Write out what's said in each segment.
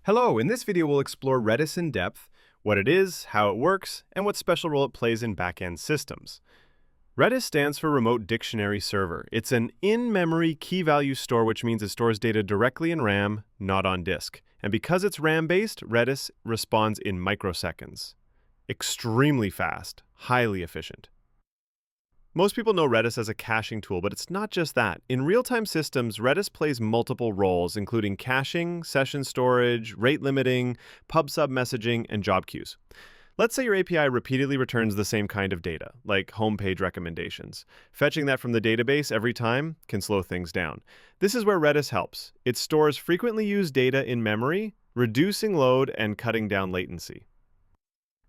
Hello, in this video we'll explore Redis in depth, what it is, how it works, and what special role it plays in backend systems. Redis stands for Remote Dictionary Server. It's an in-memory key-value store, which means it stores data directly in RAM, not on disk. And because it's RAM-based, Redis responds in microseconds. Extremely fast, highly efficient. Most people know Redis as a caching tool, but it's not just that. In real-time systems, Redis plays multiple roles, including caching, session storage, rate limiting, pub/sub messaging, and job queues. Let's say your API repeatedly returns the same kind of data, like homepage recommendations. Fetching that from the database every time can slow things down. This is where Redis helps. It stores frequently used data in memory, reducing load and cutting down latency.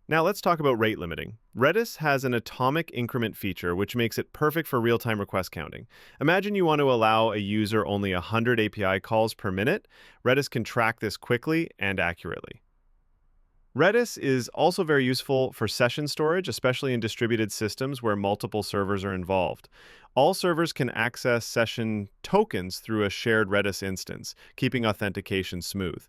Now let's talk about rate limiting. Redis has an atomic increment feature, which makes it perfect for real-time request counting. Imagine you want to allow a user only 100 API calls per minute. Redis can track this quickly and accurately. Redis is also very useful for session storage, especially in distributed systems where multiple servers are involved. All servers can access session tokens through a shared Redis instance, keeping authentication smooth.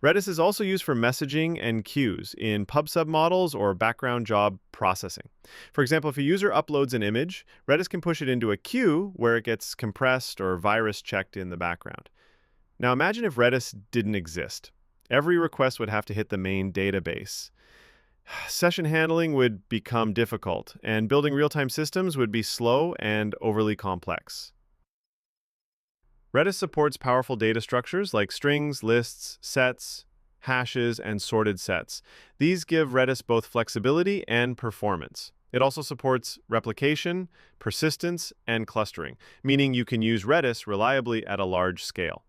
Redis is also used for messaging and queues in pub/sub models or background job processing. For example, if a user uploads an image, Redis can push it into a queue where it gets compressed or virus checked in the background. Now imagine if Redis didn't exist. Every request would have to hit the main database. Session handling would become difficult, and building real-time systems would be slow and overly complex. Redis supports powerful data structures like strings, lists, sets, hashes, and sorted sets. These give Redis both flexibility and performance. It also supports replication, persistence, and clustering, meaning you can use Redis reliably at a large scale.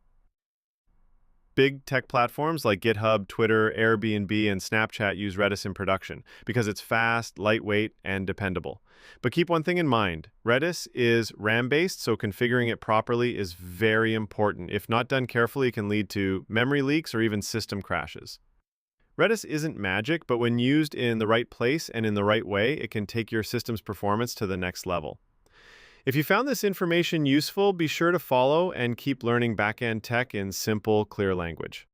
Big tech platforms like GitHub, Twitter, Airbnb, and Snapchat use Redis in production because it's fast, lightweight, and dependable. But keep one thing in mind. Redis is RAM-based, so configuring it properly is very important. If not done carefully, it can lead to memory leaks or even system crashes. Redis isn't magic, but when used in the right place and in the right way, it can take your system's performance to the next level. If you found this information useful, be sure to follow and keep learning backend tech in simple, clear language.